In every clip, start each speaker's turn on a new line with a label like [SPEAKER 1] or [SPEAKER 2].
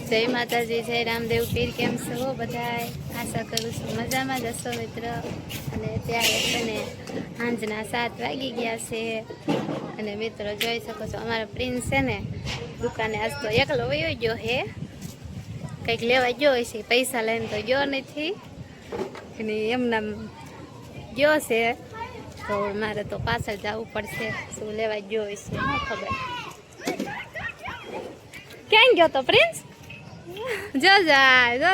[SPEAKER 1] જય માતાજી, જય રામદેવ પીર. કેમ છો બધાય? આશા કરું છું મજામાં જ હશો મિત્ર. અને ત્યારે છે ને સાંજના 7 વાગી ગયા છે. અને મિત્રો જોઈ શકો છો અમારો પ્રિન્સ છે ને દુકાને આજ તો એકલો વયો ગયો હે. કંઈક લેવા ગયો હોય છે, પૈસા લઈને તો ગયો નથી અને એમના ગયો છે. તો મારે તો પાછળ જવું પડશે. શું લેવા ગયો હોય છે ન ખબર. ક્યાં ગયો તો પ્રિન્સ? જો જાય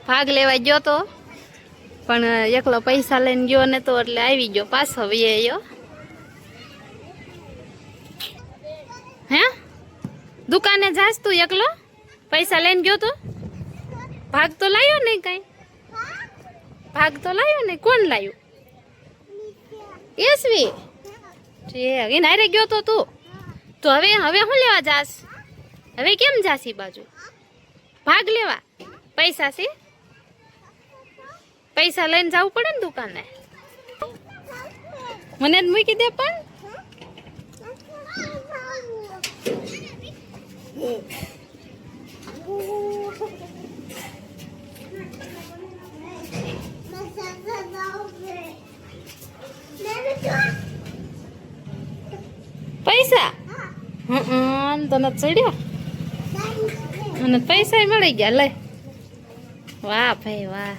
[SPEAKER 1] ભાગ લેવા ગયો તો પણ એકલો પૈસા લઈને ગયો ને તો એટલે આવી ગયો પાછો વયો. હે દુકાને જાસ તું એકલો? પૈસા લઈને ગયો તો ભાગ તો લાવ્યો નહીં? કઈ ભાગ તો લાવ્યો નહીં? કોણ લાવ્યું? યશવી એને હારે ગયો તો તું? તો હવે શું લેવા જાસ? હવે કેમ જાસ ઈ બાજુ? ભાગ લેવા? પૈસા છે? પૈસા લઈને જવું પડે ને દુકાને. મને જ મૂકી દે પણ. પૈસા તને ચડ્યો અને પૈસા મળી ગયા. લે વાહ ભાઈ વાહ.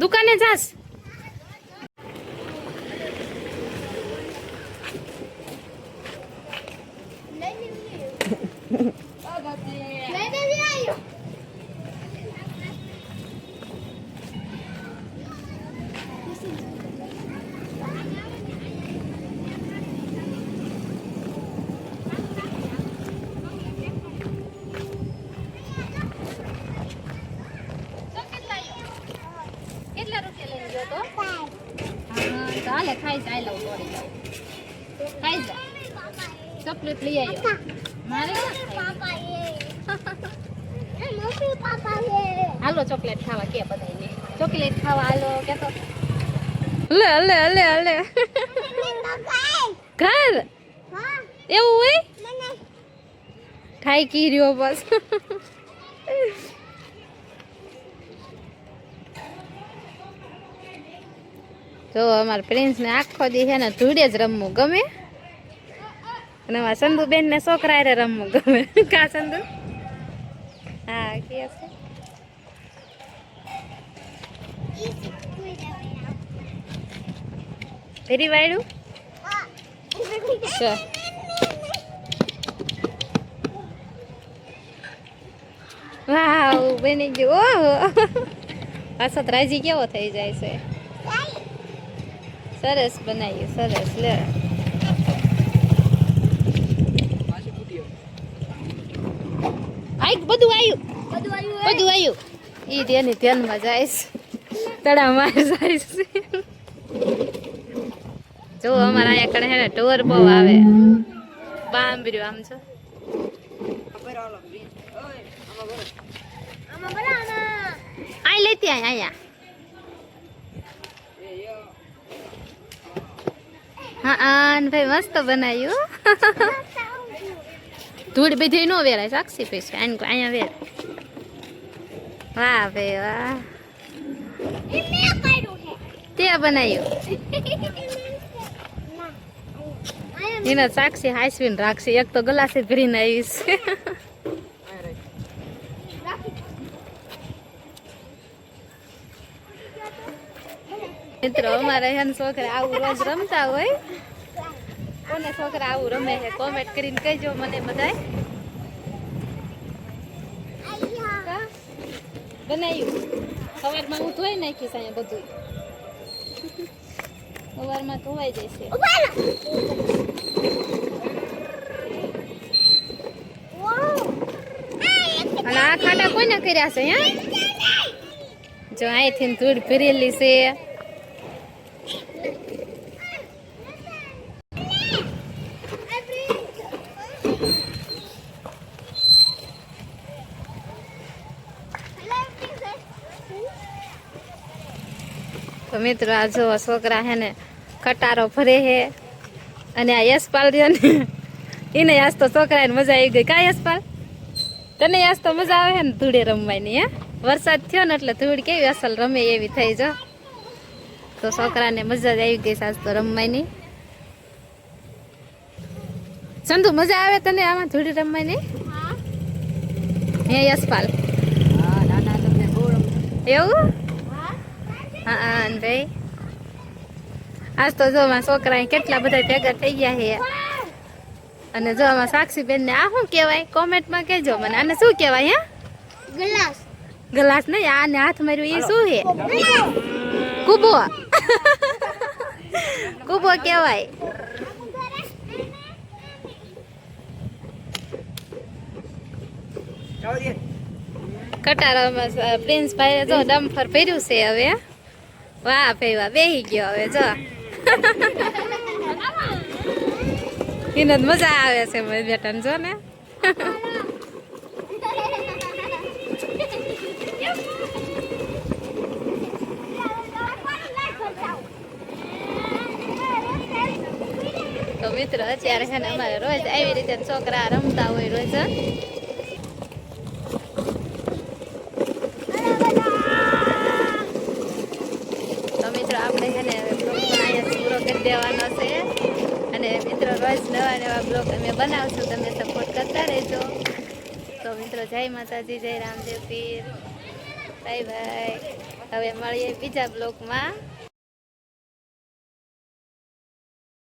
[SPEAKER 1] દુકાને જાસ? હાલે ખાઈ જાય. લઉં દોડી જાઉં. ખાઈ જા. ચોકલેટ લઈ આવ્યો. મારે હાલો ચોકલેટ ખાવા કે બધાને. ચોકલેટ ખાવા હાલો કે તો લે લે લે લે ઘર એવું હોય? ખાઈ કી રહ્યો બસ. જો અમારા પ્રિન્સ ને આખો દી છે ને ધૂળે જ રમવું ગમે. અને અમારા સંધુબેન ને છોકરા હારે રમવું ગમે. કા સંધુ? હા કે છે. ફેરી વાળ્યું? વાવ બની ગયું. ઓહો પાછો રાજી કેવો થઈ જાય છે. સરસ બનાવ્યું, સરસ. લે બધું આવ્યું. ઈ તેની ધ્યાનમાં જાય છે. તળા માર જાય છે. જો અમારા અહીંયા કણે હે ને ટોર બહુ આવે. બાંભર્યું આમ છો. આ લેતી અહીંયા. હા ભાઈ મસ્ત બનાવ્યું. ધૂળ બધી નો વેરાય. સાક્ષી પૈસા અહીંયા વેર. વાહ ભાઈ વાહ. તે બનાવ્યું એને સાક્ષી હાસવીને રાખશે. એક તો ગલાસે ભરીને આવીશ. મિત્રો અમારે હેન છોકરા આવું રોજ રમતા હોય. કોને છોકરા આવું રમે છે કોમેન્ટ કરીને કહેજો મને બધાય. બનાવ્યું સવારમાં હું ધોઈ નાખીશ. અહીંયા બધું સવારમાં ધોવાઈ જશે. અને આ ખાડા કોને કર્યા છે? જો અહીંથી ધૂળ ભરેલી છે. તો મિત્રો આ જો છોકરા હે ને કટારો ભરે હે અને આ યશપાલ રહ્યો ને એને આજ તો છોકરાને મજા આવી ગઈ. કા યશપાલ તને આજ તો મજા આવે ને ધૂળે રમવાની? હે વરસાદ થયો ને એટલે ધૂળ કેવી અસલ રમે એવી થઈ જો. તો છોકરાને મજા જ આવી ગઈ આજ તો રમવાની. ચંદુ મજા આવે તને આમાં ધૂળી રમવાની? હે યશપાલ એવું? હા ભાઈ આજ તો જો માં છોકરા કેટલા બધા ભેગા થઈ ગયા છે. અને જો આમાં સાક્ષી બેન ને આ શું કહેવાય કોમેન્ટમાં કહેજો મને. આને શું કહેવાય? હે ગ્લાસ? ગ્લાસ નહીં, આને હાથ માર્યું એ શું છે? કુબો. કુબો કહેવાય. કટારામાં પ્રિન્સ ભાઈ જો ડમ્ફર ભર્યું છે હવે. વાહ ભાઈ વાહ, બેહી ગયો હવે જો. એને મજા આવે છે બેટા જો ને. તો મિત્રો અત્યારે છે ને અમારે રોજ આવી રીતે છોકરા રમતા હોય રોજ. તો મિત્રો આપણે છે ને બ્લોગમાં અહીંયા પૂરો કરી દેવાનો છે. અને મિત્રો રોજ નવા નવા બ્લોગ અમે બનાવશું, તમે સપોર્ટ કરતા રહેજો. તો મિત્રો જય માતાજી, જય રામદેવ પીર, બાય બાય. હવે મળીએ બીજા બ્લોગમાં.